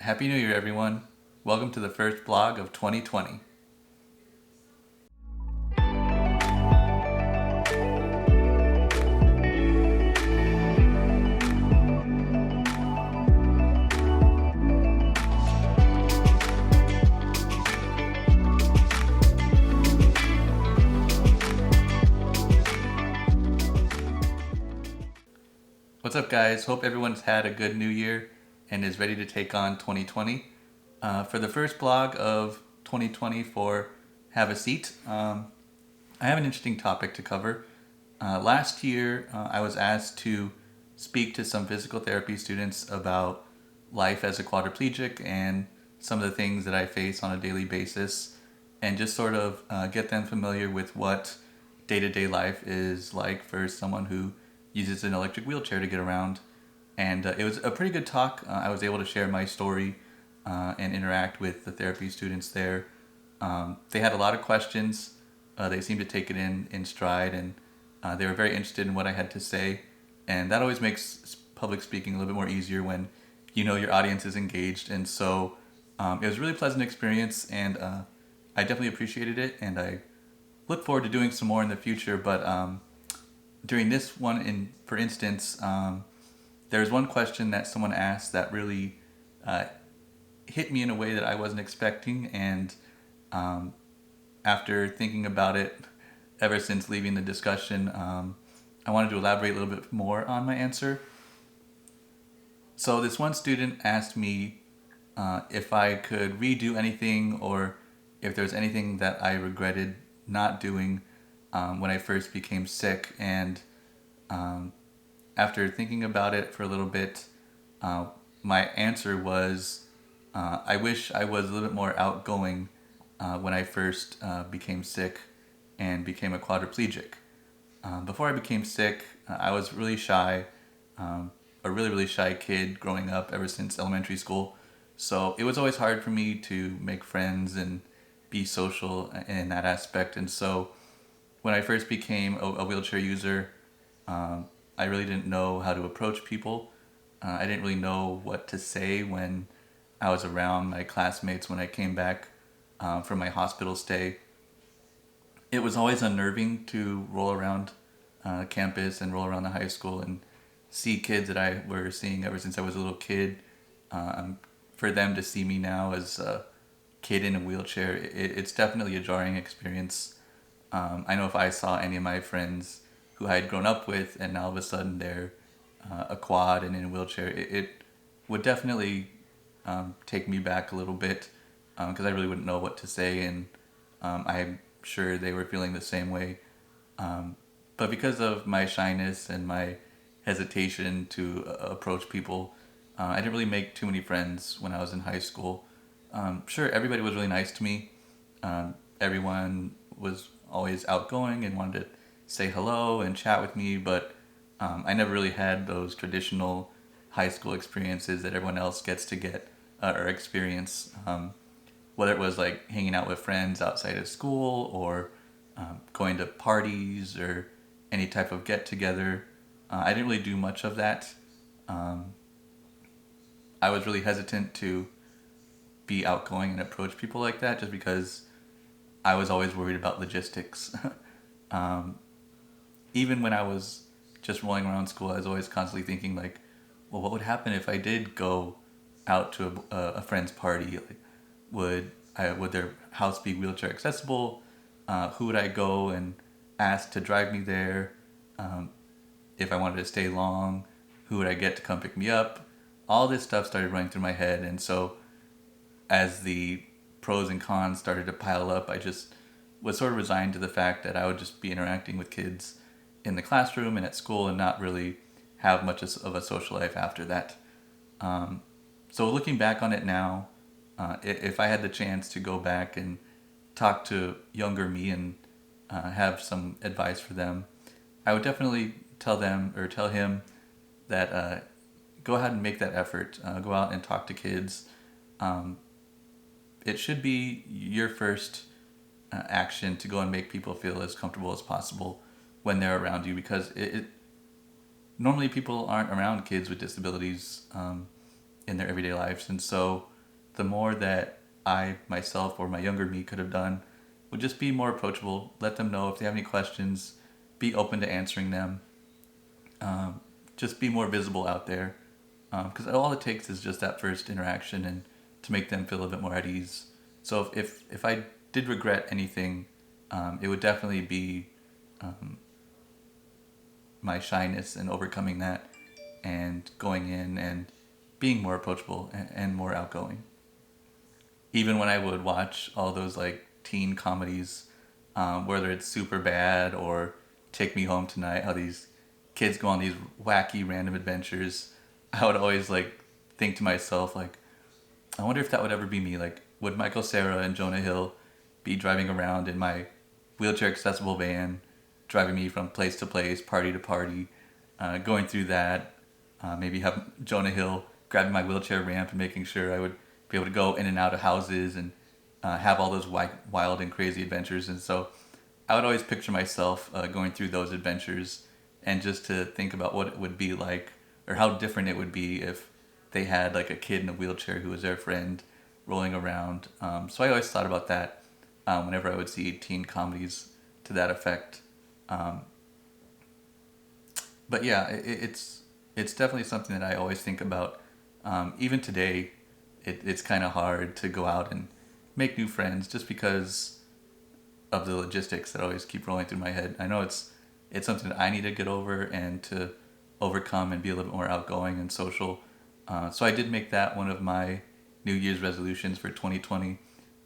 Happy New Year, everyone. Welcome to the first blog of 2020. What's up, guys? Hope everyone's had a good new year and is ready to take on 2020. For the first blog of 2020 for Have a Seat, I have an interesting topic to cover. Last year, I was asked to speak to some physical therapy students about life as a quadriplegic and some of the things that I face on a daily basis, and just sort of get them familiar with what day to day life is like for someone who uses an electric wheelchair to get around. And it was a pretty good talk. I was able to share my story and interact with the therapy students there. They had a lot of questions. They seemed to take it in stride, and they were very interested in what I had to say. And that always makes public speaking a little bit more easier when you know your audience is engaged. And so it was a really pleasant experience, and I definitely appreciated it. And I look forward to doing some more in the future. But during this one, for instance, there was one question that someone asked that really hit me in a way that I wasn't expecting, and after thinking about it ever since leaving the discussion, I wanted to elaborate a little bit more on my answer. So this one student asked me if I could redo anything or if there was anything that I regretted not doing when I first became sick. And after thinking about it for a little bit, my answer was I wish I was a little bit more outgoing when I first became sick and became a quadriplegic. Before I became sick, I was really shy, a really, really shy kid growing up ever since elementary school. So it was always hard for me to make friends and be social in that aspect. And so when I first became a wheelchair user, I really didn't know how to approach people. I didn't really know what to say when I was around my classmates when I came back from my hospital stay. It was always unnerving to roll around campus and roll around the high school and see kids that I were seeing ever since I was a little kid. For them to see me now as a kid in a wheelchair, it's definitely a jarring experience. I know if I saw any of my friends who I had grown up with and now all of a sudden they're a quad and in a wheelchair, it would definitely take me back a little bit because I really wouldn't know what to say, and I'm sure they were feeling the same way. But because of my shyness and my hesitation to approach people, I didn't really make too many friends when I was in high school. Sure, everybody was really nice to me. Everyone was always outgoing and wanted to say hello and chat with me, but I never really had those traditional high school experiences that everyone else gets to get or experience. Whether it was like hanging out with friends outside of school or going to parties or any type of get together. I didn't really do much of that. I was really hesitant to be outgoing and approach people like that just because I was always worried about logistics. Even when I was just rolling around school, I was always constantly thinking like, well, what would happen if I did go out to a friend's party? Like, would their house be wheelchair accessible? Who would I go and ask to drive me there? If I wanted to stay long, who would I get to come pick me up? All this stuff started running through my head, and so as the pros and cons started to pile up, I just was sort of resigned to the fact that I would just be interacting with kids in the classroom and at school and not really have much of a social life after that. So looking back on it now, if I had the chance to go back and talk to younger me and have some advice for them, I would definitely tell them or tell him that go ahead and make that effort. Go out and talk to kids. It should be your first action to go and make people feel as comfortable as possible when they're around you, because normally people aren't around kids with disabilities in their everyday lives, and so the more that I myself or my younger me could have done would just be more approachable. Let them know if they have any questions. Be open to answering them. Just be more visible out there, because all it takes is just that first interaction and to make them feel a bit more at ease. So if I did regret anything, it would definitely be my shyness and overcoming that and going in and being more approachable and more outgoing. Even when I would watch all those like teen comedies, whether it's Super Bad or Take Me Home Tonight, how these kids go on these wacky random adventures, I would always like think to myself like, I wonder if that would ever be me. Like, would Michael Cera and Jonah Hill be driving around in my wheelchair accessible van, driving me from place to place, party to party, going through that, maybe have Jonah Hill grabbing my wheelchair ramp and making sure I would be able to go in and out of houses and have all those wild and crazy adventures. And so I would always picture myself going through those adventures, and just to think about what it would be like or how different it would be if they had like a kid in a wheelchair who was their friend rolling around. So I always thought about that whenever I would see teen comedies to that effect. But yeah, it's definitely something that I always think about. Even today, it's kind of hard to go out and make new friends just because of the logistics that always keep rolling through my head. I know it's something that I need to get over and to overcome and be a little bit more outgoing and social. So I did make that one of my New Year's resolutions for 2020,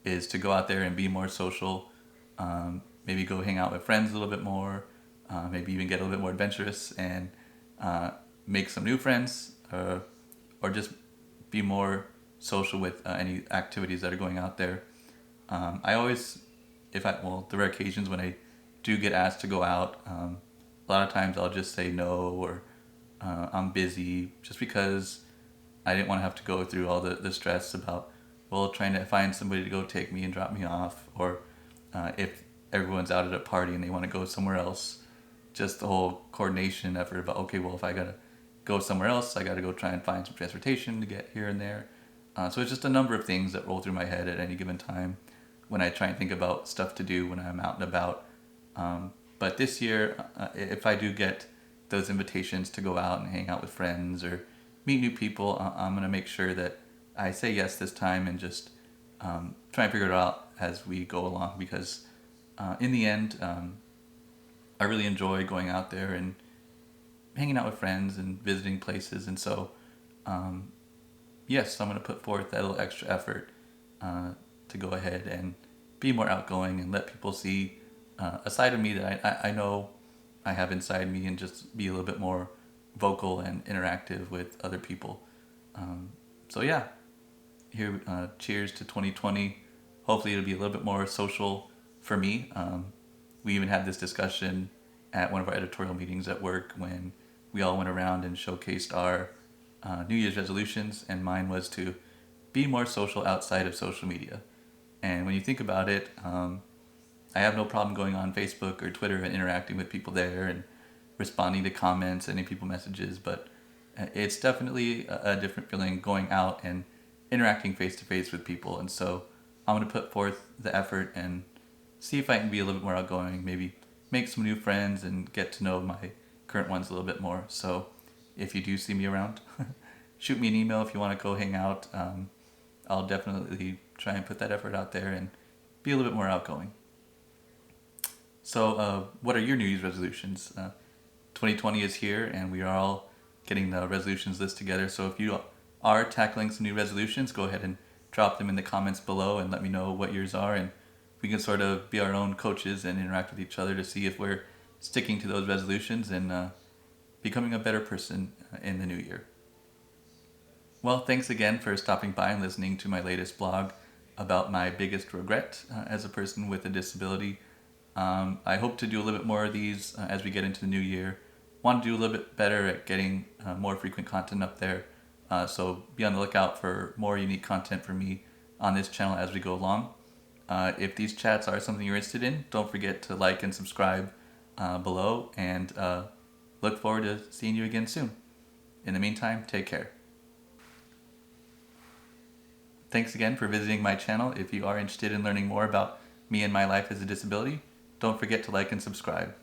is to go out there and be more social. Maybe go hang out with friends a little bit more. Maybe even get a little bit more adventurous and make some new friends, or just be more social with any activities that are going out there. I always, the rare occasions when I do get asked to go out, a lot of times I'll just say no, or I'm busy, just because I didn't want to have to go through all the stress about, well, trying to find somebody to go take me and drop me off, or if everyone's out at a party and they want to go somewhere else, just the whole coordination effort about, okay, well, if I gotta go somewhere else, I gotta go try and find some transportation to get here and there. So it's just a number of things that roll through my head at any given time when I try and think about stuff to do when I'm out and about. But this year, if I do get those invitations to go out and hang out with friends or meet new people, I'm going to make sure that I say yes this time, and just try and figure it out as we go along, because in the end, I really enjoy going out there and hanging out with friends and visiting places. And so, yes, I'm going to put forth that little extra effort to go ahead and be more outgoing and let people see a side of me that I know I have inside me, and just be a little bit more vocal and interactive with other people. So yeah, here, cheers to 2020. Hopefully it'll be a little bit more social for me. We even had this discussion at one of our editorial meetings at work when we all went around and showcased our New Year's resolutions, and mine was to be more social outside of social media. And when you think about it, I have no problem going on Facebook or Twitter and interacting with people there and responding to comments, sending people messages, but it's definitely a different feeling going out and interacting face to face with people. And so I'm going to put forth the effort and see if I can be a little bit more outgoing, maybe make some new friends and get to know my current ones a little bit more. So if you do see me around, shoot me an email if you want to go hang out. I'll definitely try and put that effort out there and be a little bit more outgoing. So what are your New Year's resolutions? 2020 is here, and we are all getting the resolutions list together. So if you are tackling some new resolutions, go ahead and drop them in the comments below and let me know what yours are, and we can sort of be our own coaches and interact with each other to see if we're sticking to those resolutions and becoming a better person in the new year. Well, thanks again for stopping by and listening to my latest blog about my biggest regret as a person with a disability. I hope to do a little bit more of these as we get into the new year. Want to do a little bit better at getting more frequent content up there. So be on the lookout for more unique content from me on this channel as we go along. If these chats are something you're interested in, don't forget to like and subscribe below, and look forward to seeing you again soon. In the meantime, take care. Thanks again for visiting my channel. If you are interested in learning more about me and my life as a disability, don't forget to like and subscribe.